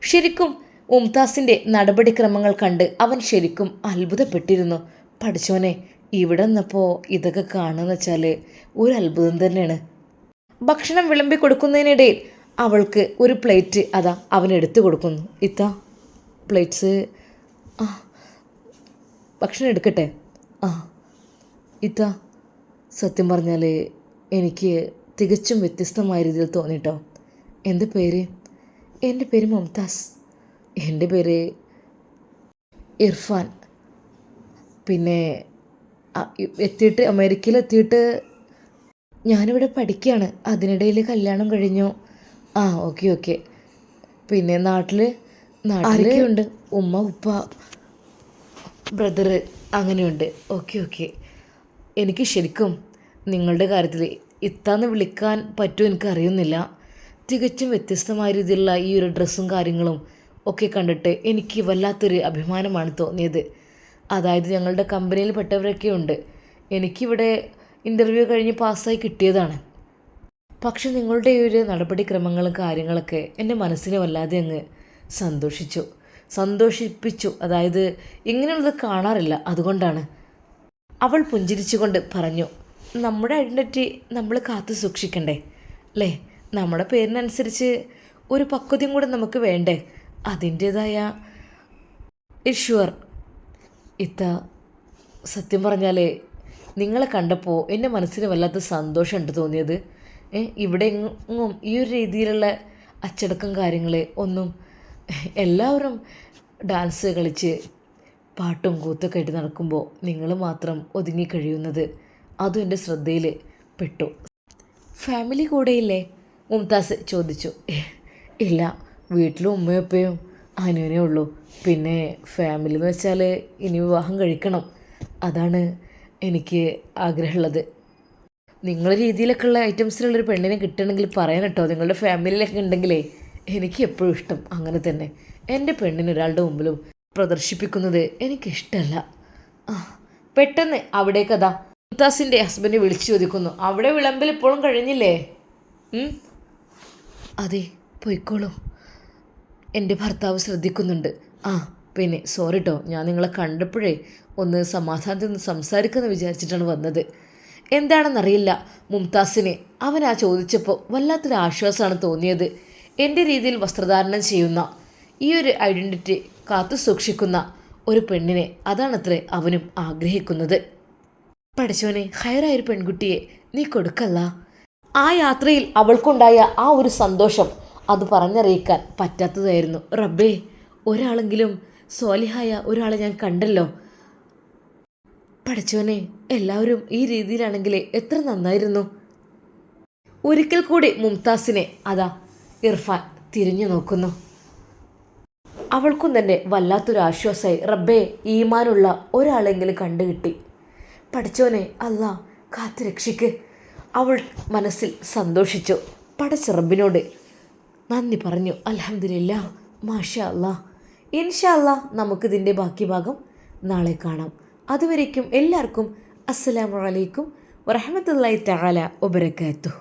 ശരിക്കും മുംതാസിൻ്റെ നടപടിക്രമങ്ങൾ കണ്ട് അവൻ ശരിക്കും അത്ഭുതപ്പെട്ടിരുന്നു. പഠിച്ചോനെ, ഇവിടെ നിന്നപ്പോൾ ഇതൊക്കെ കാണുമെന്ന് വെച്ചാൽ ഒരു അത്ഭുതം തന്നെയാണ്. ഭക്ഷണം വിളമ്പി കൊടുക്കുന്നതിനിടയിൽ അവൾക്ക് ഒരു പ്ലേറ്റ് അതാ അവൻ എടുത്തു കൊടുക്കുന്നു. ഇത്താ പ്ലേറ്റ്സ്, ആ ഭക്ഷണം എടുക്കട്ടെ. ആ ഇത്താ, സത്യം പറഞ്ഞാൽ എനിക്ക് തികച്ചും വ്യത്യസ്തമായ രീതിയിൽ തോന്നിട്ടോ. എൻ്റെ പേര് മുംതാസ്. എൻ്റെ പേര് ഇർഫാൻ. പിന്നെ അമേരിക്കയിലെത്തിയിട്ട് ഞാനിവിടെ പഠിക്കുകയാണ്. അതിനിടയിൽ കല്യാണം കഴിഞ്ഞു. ആ ഓക്കെ. പിന്നെ നാട്ടിലുണ്ട്? ഉമ്മ, ഉപ്പ, ബ്രദറ് അങ്ങനെയുണ്ട്. ഓക്കെ. എനിക്ക് ശരിക്കും നിങ്ങളുടെ കാര്യത്തിൽ ഇത്താന്ന് വിളിക്കാൻ പറ്റുമോ എനിക്കറിയുന്നില്ല. തികച്ചും വ്യത്യസ്തമായ രീതിയിലുള്ള ഈ ഒരു ഡ്രസ്സും കാര്യങ്ങളും ഒക്കെ കണ്ടിട്ട് എനിക്ക് വല്ലാത്തൊരു അഭിമാനമാണ് തോന്നിയത്. അതായത് ഞങ്ങളുടെ കമ്പനിയിൽ പെട്ടവരൊക്കെ ഉണ്ട്. എനിക്കിവിടെ ഇൻ്റർവ്യൂ കഴിഞ്ഞ് പാസ്സായി കിട്ടിയതാണ്. പക്ഷെ നിങ്ങളുടെ ഈ ഒരു നടപടിക്രമങ്ങളും കാര്യങ്ങളൊക്കെ എൻ്റെ മനസ്സിനെ വല്ലാതെ അങ്ങ് സന്തോഷിപ്പിച്ചു. അതായത് ഇങ്ങനെയുള്ളത് കാണാറില്ല, അതുകൊണ്ടാണ്. അവൾ പുഞ്ചിരിച്ചുകൊണ്ട് പറഞ്ഞു, നമ്മുടെ ഐഡൻറ്റിറ്റി നമ്മൾ കാത്തു സൂക്ഷിക്കണ്ടേ അല്ലേ? നമ്മുടെ പേരിനനുസരിച്ച് ഒരു പക്വതയും കൂടെ നമുക്ക് വേണ്ടേ? അതിൻ്റേതായ ഷുവർ. സത്യം പറഞ്ഞാൽ നിങ്ങളെ കണ്ടപ്പോൾ എൻ്റെ മനസ്സിന് വല്ലാത്ത സന്തോഷമുണ്ട് തോന്നിയത്. ഇവിടെ എങ്ങും ഈ ഒരു രീതിയിലുള്ള അച്ചടക്കം കാര്യങ്ങൾ ഒന്നും, എല്ലാവരും ഡാൻസ് കളിച്ച് പാട്ടും കൂത്തൊക്കെ ആയിട്ട് നടക്കുമ്പോൾ നിങ്ങൾ മാത്രം ഒതുങ്ങിക്കഴിയുന്നത്, അതും എൻ്റെ ശ്രദ്ധയിൽ പെട്ടു. ഫാമിലി കൂടെയില്ലേ? മുംതാസ് ചോദിച്ചു. ഇല്ല, വീട്ടിലും ഉമ്മയപ്പയും അനുവിനേ ഉള്ളൂ. പിന്നെ ഫാമിലി എന്ന് വെച്ചാൽ ഇനി വിവാഹം കഴിക്കണം, അതാണ് എനിക്ക് ആഗ്രഹമുള്ളത്. നിങ്ങളുടെ രീതിയിലൊക്കെ ഉള്ള ഐറ്റംസിലുള്ളൊരു പെണ്ണിനെ കിട്ടണമെങ്കിൽ പറയാൻ കേട്ടോ. നിങ്ങളുടെ ഫാമിലിയിലൊക്കെ ഉണ്ടെങ്കിലേ എനിക്ക് എപ്പോഴും ഇഷ്ടം അങ്ങനെ തന്നെ. എൻ്റെ പെണ്ണിന് ഒരാളുടെ മുമ്പിലും പ്രദർശിപ്പിക്കുന്നത് എനിക്കിഷ്ടമല്ല. പെട്ടെന്ന് അവിടേക്കതാ മുംതാസിൻ്റെ ഹസ്ബൻഡ് വിളിച്ചു ചോദിക്കുന്നു, അവിടെ വിളമ്പിൽ ഇപ്പോഴും കഴിഞ്ഞില്ലേ? അതെ, പോയിക്കോളൂ, എൻ്റെ ഭർത്താവ് ശ്രദ്ധിക്കുന്നുണ്ട്. പിന്നെ സോറി കേട്ടോ, ഞാൻ നിങ്ങളെ കണ്ടപ്പോഴേ ഒന്ന് സമാധാനത്തിൽ നിന്ന് സംസാരിക്കുമെന്ന് വിചാരിച്ചിട്ടാണ് വന്നത്. എന്താണെന്നറിയില്ല മുംതാസിന് അവൻ ചോദിച്ചപ്പോൾ വല്ലാത്തൊരു ആശ്വാസമാണ് തോന്നിയത്. എൻ്റെ രീതിയിൽ വസ്ത്രധാരണം ചെയ്യുന്ന, ഈ ഒരു ഐഡൻറ്റിറ്റി കാത്തു സൂക്ഷിക്കുന്ന ഒരു പെണ്ണിനെ, അതാണത്രേ അവനും ആഗ്രഹിക്കുന്നത്. പഠിച്ചവനെ, ഹയറായൊരു പെൺകുട്ടിയെ നീ കൊടുക്കല്ല. ആ യാത്രയിൽ അവൾക്കുണ്ടായ ആ ഒരു സന്തോഷം അത് പറഞ്ഞറിയിക്കാൻ പറ്റാത്തതായിരുന്നു. റബ്ബേ, ഒരാളെങ്കിലും സ്വാലിഹായ ഒരാളെ ഞാൻ കണ്ടല്ലോ. പഠിച്ചവനെ, എല്ലാവരും ഈ രീതിയിലാണെങ്കിൽ എത്ര നന്നായിരുന്നു. ഒരിക്കൽ കൂടി മുംതാസിനെ അതാ ഇർഫാൻ തിരിഞ്ഞു നോക്കുന്നു. അവൾക്കും തന്നെ വല്ലാത്തൊരു ആശ്വാസമായി. റബ്ബേ, ഈമാനുള്ള ഒരാളെങ്കിലും കണ്ടുകിട്ടി. പഠിച്ചവനെ, അല്ലാ കാത്തു രക്ഷിക്ക്. അവൾ മനസ്സിൽ സന്തോഷിച്ചു. പടച്ച റബ്ബിനോട് നന്ദി പറഞ്ഞു. അൽഹംദുലില്ലാ, മാഷാ അല്ലാ. ഇൻഷാ അല്ലാ നമുക്കിതിൻ്റെ ബാക്കി ഭാഗം നാളെ കാണാം. അതുവരേക്കും എല്ലാവർക്കും അസ്സലാമു അലൈക്കും വറഹ്മത്തുള്ളാഹി തആല വബറകാതുഹു.